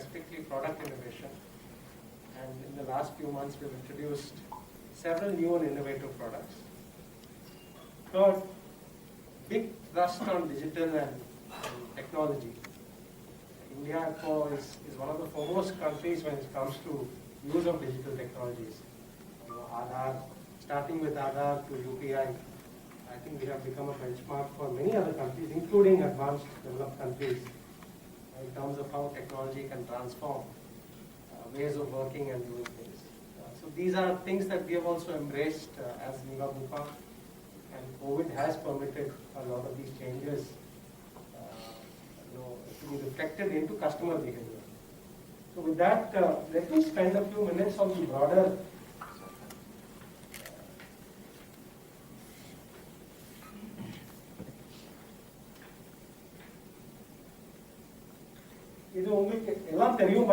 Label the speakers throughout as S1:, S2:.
S1: specifically product innovation. And in the last few months, we've introduced several new and innovative products. Third, big thrust on digital and technology. India is one of the foremost countries when it comes to use of digital technologies. Aadhaar, starting with Aadhaar to UPI, I think we have become a benchmark for many other countries, including advanced developed countries, in terms of how technology can transform ways of working and doing things. So these are things that we have also embraced as Niva Bupa, and COVID has permitted a lot of these changes to be reflected into customer behavior. So with that, let me spend a few minutes on the broader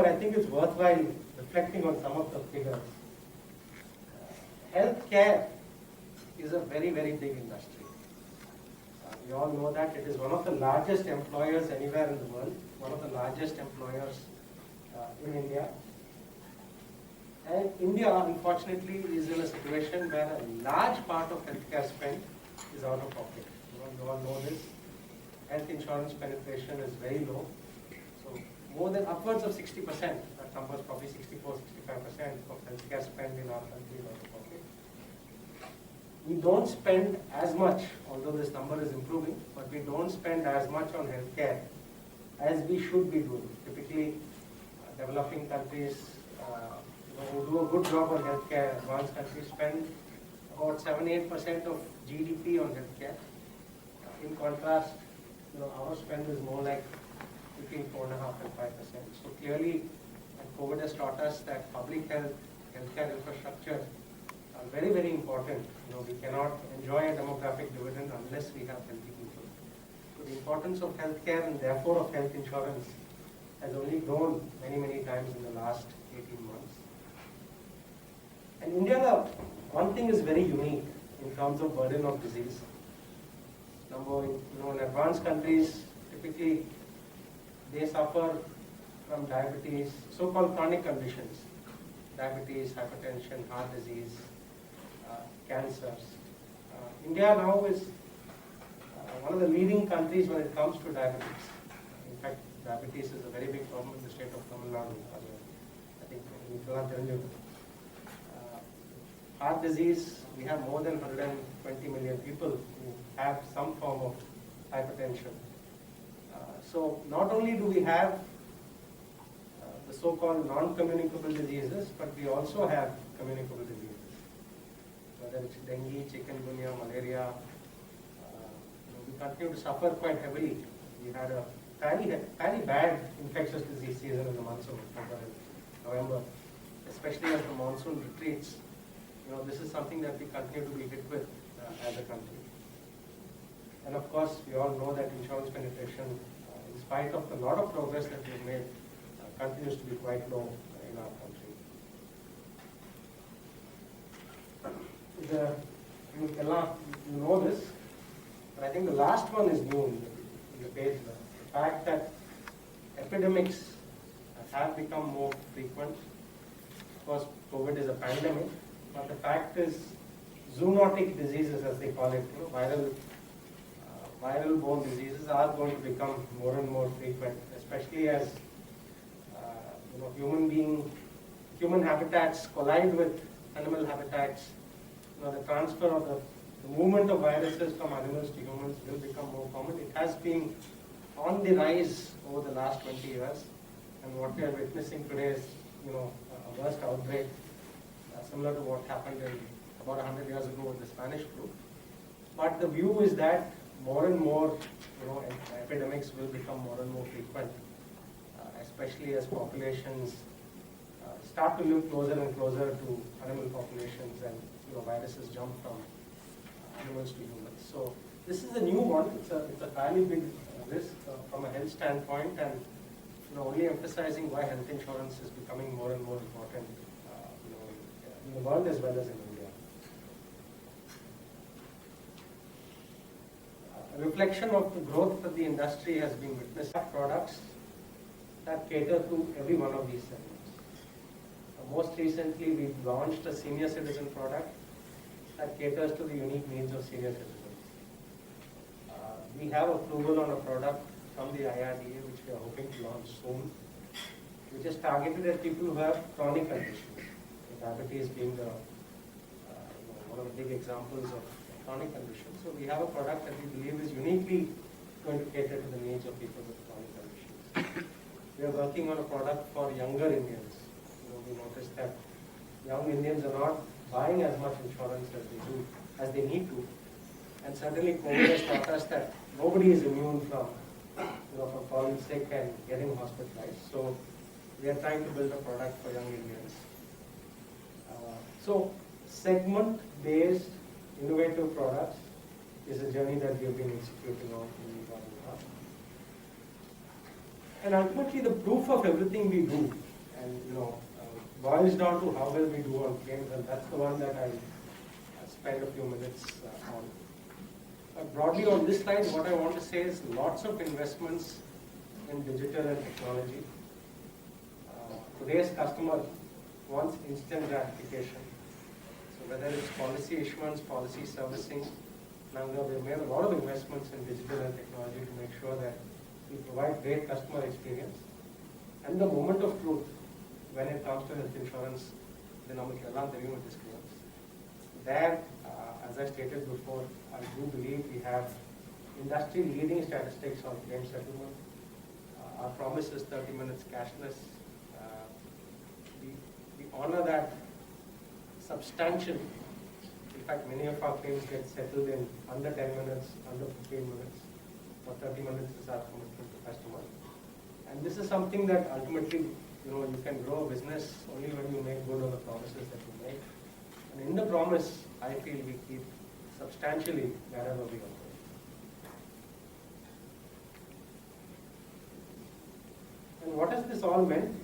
S1: but I think it's worthwhile reflecting on some of the figures. Healthcare is a very, very big industry. We all know that it is one of the largest employers anywhere in the world, one of the largest employers in India. And India, unfortunately, is in a situation where a large part of healthcare spend is out of pocket. You all know this. Health insurance penetration is very low. More than upwards of 60%, that number is probably 64-65% of healthcare spend in our country is out of pocket. We don't spend as much, although this number is improving, but we don't spend as much on healthcare as we should be doing. Typically, developing countries who do a good job on healthcare, advanced countries spend about 7-8% of GDP on healthcare. In contrast, our spend is more like between 4.5% and 5%. So clearly, COVID has taught us that public health, healthcare infrastructure are very, very important. We cannot enjoy a demographic dividend unless we have healthy people. So the importance of healthcare and therefore of health insurance has only grown many, many times in the last 18 months. And India, one thing is very unique in terms of burden of disease. Number, in advanced countries, typically they suffer from diabetes, so-called chronic conditions, diabetes, hypertension, heart disease, cancers. India now is one of the leading countries when it comes to diabetes. In fact, diabetes is a very big problem in the state of Tamil Nadu. I think in heart disease, we have more than 120 million people who have some form of hypertension. So not only do we have the so-called non-communicable diseases, but we also have communicable diseases. Whether it's dengue, chikungunya, malaria, we continue to suffer quite heavily. We had a fairly bad infectious disease season in the months of October and November, especially as the monsoon retreats. This is something that we continue to be hit with as a country. And of course, we all know that insurance penetration, in spite of a lot of progress that we've made, continues to be quite low in our country. You know this, but I think the last one is new in the page. The fact that epidemics have become more frequent. Of course, COVID is a pandemic, but the fact is zoonotic diseases, as they call it, viral-borne diseases are going to become more and more frequent, especially as human habitats collide with animal habitats. The transfer of the movement of viruses from animals to humans will become more common. It has been on the rise over the last 20 years, and what we are witnessing today is a worst outbreak, similar to what happened about 100 years ago with the Spanish flu. But the view is that more and more, epidemics will become more and more frequent, especially as populations start to live closer and closer to animal populations, and viruses jump from animals to humans. So this is a new one. It's a fairly big risk from a health standpoint, and only emphasizing why health insurance is becoming more and more important in the world as well as in India. A reflection of the growth that the industry has been witnessing. Products that cater to every one of these segments. Most recently, we launched a senior citizen product that caters to the unique needs of senior citizens. We have approval on a product from the IRDA, which we are hoping to launch soon, which is targeted at people who have chronic conditions. Diabetes being the one of the big examples of chronic conditions. So we have a product that we believe is uniquely going to cater to the needs of people with chronic conditions. We are working on a product for younger Indians. We noticed that young Indians are not buying as much insurance as they need to. And certainly COVID has taught us that nobody is immune from falling sick and getting hospitalized. So we are trying to build a product for young Indians. So segment-based innovative products is a journey that we have been executing on in the past. And ultimately the proof of everything we do, and boils down to how well we do on claims, and that's the one that I spend a few minutes on. Broadly on this slide, what I want to say is lots of investments in digital and technology. Today's customer wants instant gratification. So whether it's policy issuance, policy servicing, now we've made a lot of investments in digital and technology to make sure that we provide great customer experience. And the moment of truth, when it comes to health insurance, the there, as I stated before, I do believe we have industry-leading statistics on claim settlement. Our promise is 30 minutes cashless. We honor that substantially. In fact, many of our claims get settled in under 10 minutes, under 15 minutes. For 30 minutes is our commitment to customers. And this is something that ultimately you can grow a business only when you make good on the promises that you make. And in the promise, I feel we keep substantially wherever we operate. And what has this all meant?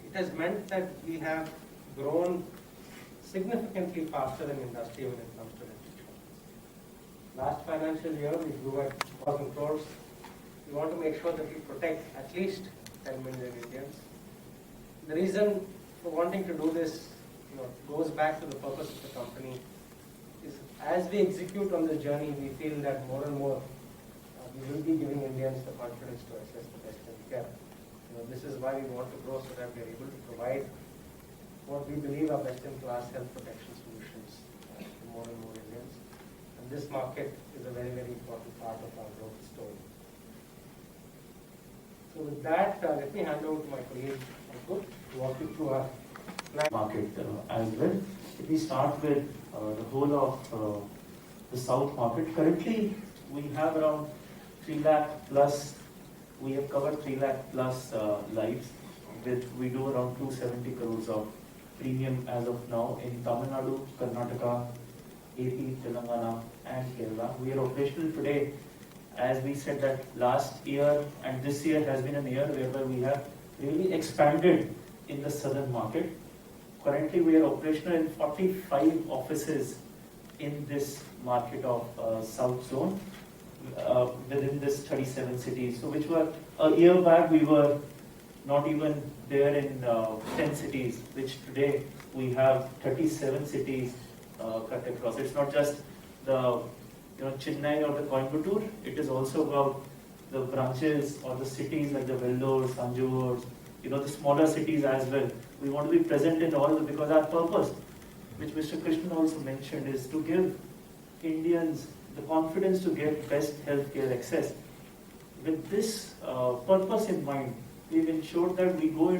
S1: It has meant that we have grown significantly faster than industry when it comes to health insurance. Last financial year, we grew at 1,000 crores. We want to make sure that we protect at least 10 million Indians. The reason for wanting to do this goes back to the purpose of the company. Is as we execute on this journey, we feel that more and more we will be giving Indians the confidence to access the best healthcare. This is why we want to grow, so that we are able to provide what we believe are best-in-class health protection solutions to more and more Indians. And this market is a very, very important part of our growth story. So with that, let me hand over to my colleague, Ankur, to walk you through our
S2: market as well. If we start with the whole of the South market, currently we have around 3 lakh plus, we have covered 3 lakh plus lives. We do around 270 crores of premium as of now in Tamil Nadu, Karnataka, AP, Telangana and Kerala. We are operational today. As we said that last year and this year has been a year where we have really expanded in the southern market. Currently we are operational in 45 offices in this market of South Zone within this 37 cities. So which were a year back we were not even there in 10 cities, which today we have 37 cities cut across. It's not just the Chennai or the Coimbatore, it is also about the branches or the cities like the Vellore, Sanjur, the smaller cities as well. We want to be present in all because our purpose, which Mr. Krishnan also mentioned, is to give Indians the confidence to get best healthcare access. With this purpose in mind, we've ensured that we go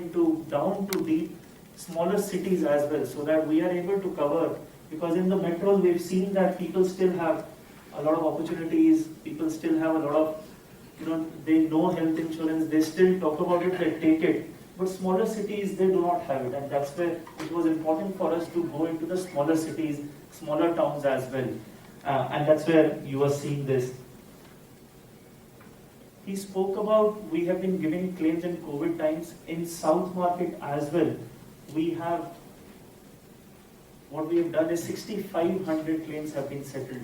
S2: down to deep, smaller cities as well, so that we are able to cover, because in the metros we've seen that people still have a lot of opportunities, people still have a lot of, they know health insurance, they still talk about it, they take it. But smaller cities, they do not have it, and that's where it was important for us to go into the smaller cities, smaller towns as well. And that's where you are seeing this. He spoke about, we have been giving claims in COVID times in South market as well. What we have done is 6,500 claims have been settled.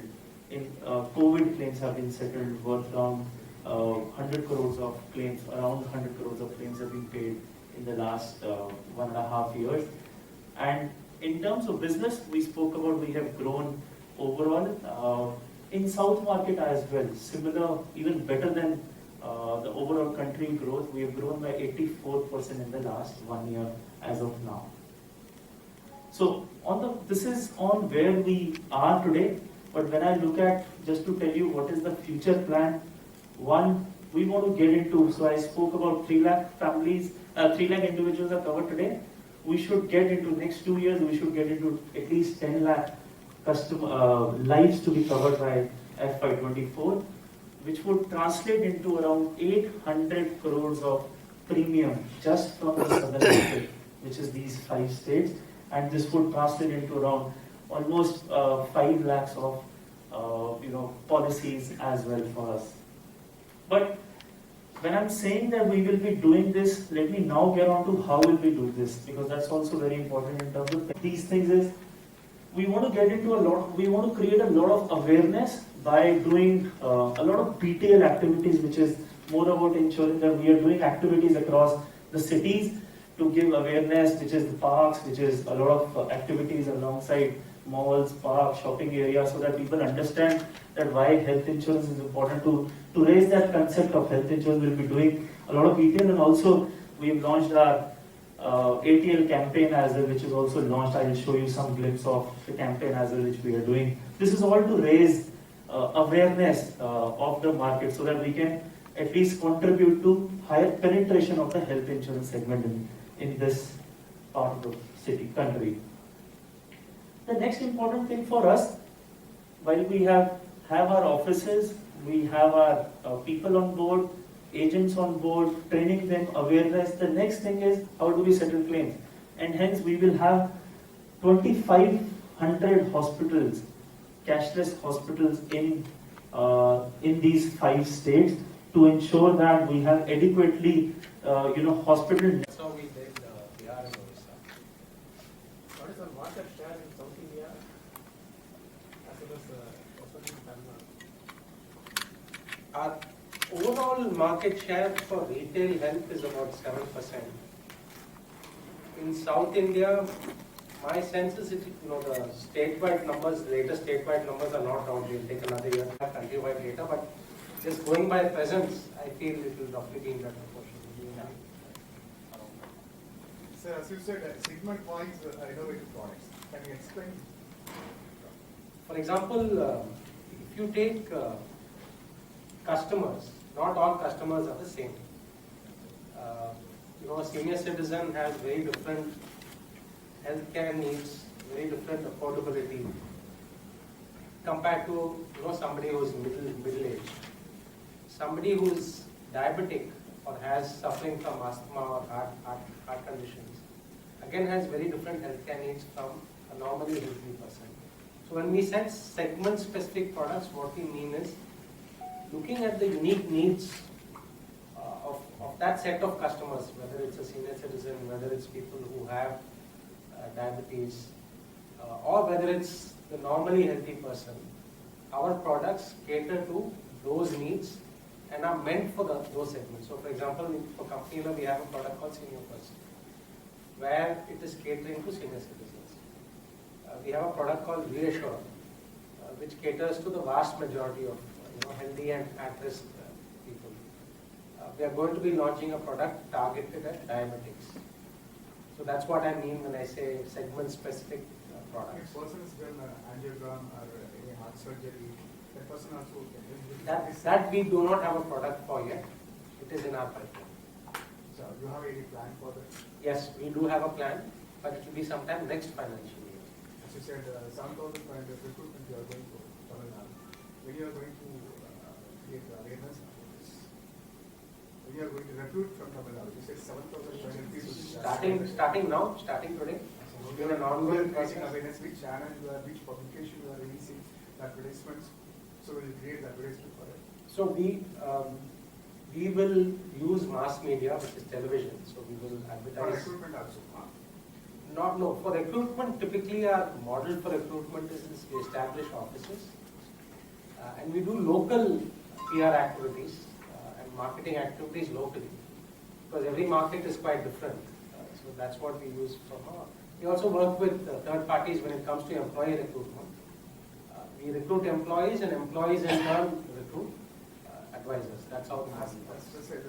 S2: In COVID claims have been settled worth around 100 crores of claims, around 100 crores of claims have been paid in the last 1.5 years. And in terms of business, we spoke about we have grown overall in South market as well, similar, even better than the overall country growth. We have grown by 84% in the last 1 year as of now. So this is on where we are today. But when I look at, just to tell you what is the future plan, one, we want to get into, so I spoke about 3 lakh families, 3 lakh individuals are covered today. We should get into next 2 years, we should get into at least 10 lakh lives to be covered by FY24, which would translate into around 800 crores of premium just from the southern market, which is these 5 states. And this would translate into around almost 5 lakhs of policies as well for us. But when I'm saying that we will be doing this, let me now get on to how will we do this, because that's also very important in terms of these things. Is we want to get into we want to create a lot of awareness by doing a lot of PTL activities, which is more about ensuring that we are doing activities across the cities to give awareness, which is the parks, which is a lot of activities alongside malls, parks, shopping areas, so that people understand that why health insurance is important. To raise that concept of health insurance, we'll be doing a lot of PTL, and also we have launched our ATL campaign as well, which is also launched. I will show you some glimpse of the campaign as well, which we are doing. This is all to raise awareness of the market, so that we can at least contribute to higher penetration of the health insurance segment in this part of the country. The next important thing for us, while we have our offices, we have our people on board, agents on board, training them, awareness. The next thing is how do we settle claims, and hence we will have 2,500 hospitals, cashless hospitals in these 5 states, to ensure that we have adequately hospital.
S1: That's how we did Bihar and Orissa.
S3: What is our market share in South India as well as also in Tamil Nadu?
S1: Our overall market share for retail health is about 7%. In South India, my sense is the statewide numbers, latest statewide numbers are not out. We'll take another year to have countrywide data, but just going by presence, I feel it will roughly be in that proportion.
S3: So as you said, segment wise innovative products. Can you explain?
S1: For example, if you take customers, not all customers are the same. A senior citizen has very different healthcare needs, very different affordability compared to somebody who is middle aged. Somebody who is diabetic or has suffering from asthma or heart conditions, again has very different healthcare needs from a normally healthy person. So when we set segment specific products, what we mean is looking at the unique needs of that set of customers, whether it's a senior citizen, whether it's people who have diabetes, or whether it's the normally healthy person. Our products cater to those needs and are meant for those segments. So for example, for Company we have a product called Senior First, where it is catering to senior citizens. We have a product called Reassure, which caters to the vast majority of healthy and at-risk people. We are going to be launching a product targeted at diabetics. So that's what I mean when I say segment-specific products.
S3: If person has done angiogram or any heart surgery, that person also can.
S1: That we do not have a product for yet. It is in our pipeline.
S3: So you have any plan for that?
S1: Yes, we do have a plan, but it will be sometime next financial year.
S3: As you said, 7,500 recruitment you are going to Tamil Nadu. When you are going to create awareness, when you are going to recruit from Tamil Nadu, you said 7,500 people.
S1: Starting today.
S3: So you are creating awareness, which channel you are, which publication you are releasing, advertisements. So we will create the advertisement for it.
S1: So we will use mass media, which is television. So we will
S3: For
S1: advertise.
S3: recruitment also.
S1: No. For recruitment, typically our model for recruitment is we establish offices and we do local PR activities. marketing activities locally, because every market is quite different. So that's what we use from our. We also work with third parties when it comes to employee recruitment. We recruit employees and employees in turn recruit advisors. That's how the
S3: As
S1: model works.
S3: I said,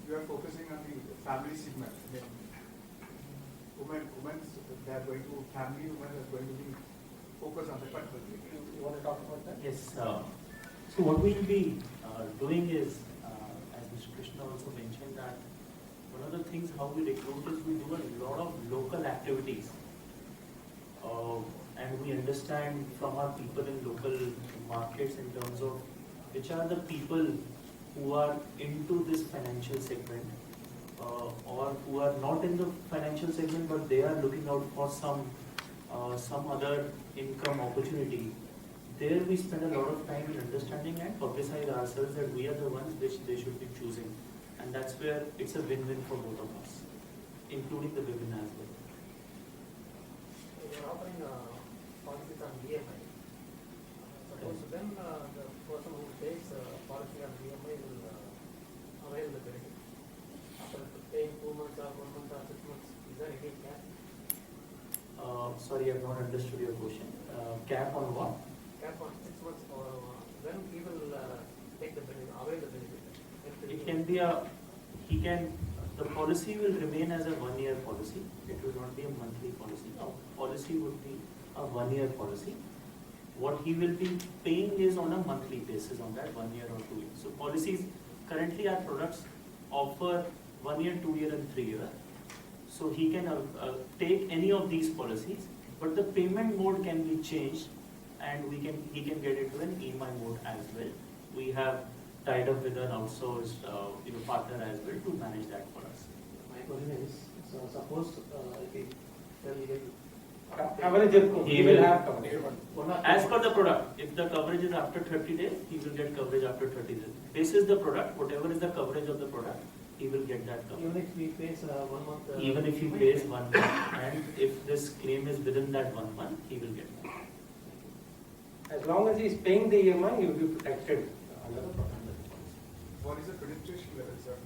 S3: you are focusing on the family segment. I mean, women's, they are going to, family women are going to be focused on the particular.
S1: You want to talk about that?
S2: Yes. So what we'll be doing is, as Mr. Krishna also mentioned, that one of the things how we recruit is we do a lot of local activities. And we understand from our people in local markets in terms of which are the people who are into this financial segment or who are not in the financial segment but they are looking out for some other income opportunity. There we spend a lot of time in understanding and publicize ourselves that we are the ones which they should be choosing. And that's where it's a win-win for both of us, including the women as well.
S4: You are offering policies on BMI. Suppose then the person who takes policy on BMI will avail the benefit. After paying 2 months or 1 month or 6 months, is there any cap?
S2: Sorry, I've not understood your question. Cap on what?
S4: Cap on 6 months or when he will take the benefit, avail the benefit.
S2: It can be the policy will remain as a 1-year policy. It will not be a monthly policy. Our policy would be a 1-year policy. What he will be paying is on a monthly basis on that 1 year or 2 years. So policies, currently our products offer 1 year, 2 year and 3 year. So he can take any of these policies, but the payment mode can be changed and he can get into an EMI mode as well. We have tied up with an outsourced partner as well to manage that for us.
S4: My question is, so suppose if he
S1: Coverage he will have coverage.
S2: As per the product, if the coverage is after 30 days, he will get coverage after 30 days. This is the product, whatever is the coverage of the product, he will get that coverage.
S4: even if he pays 1 month.
S2: Even if he pays 1 month, and if this claim is within that 1 month, he will get that.
S1: As long as he is paying the EMI, he will be protected under the product.
S3: What is the penetration level, sir?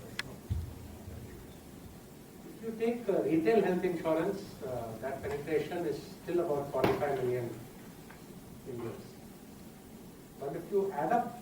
S1: If you take retail health insurance, that penetration is still about 45 million Indians. But if you add up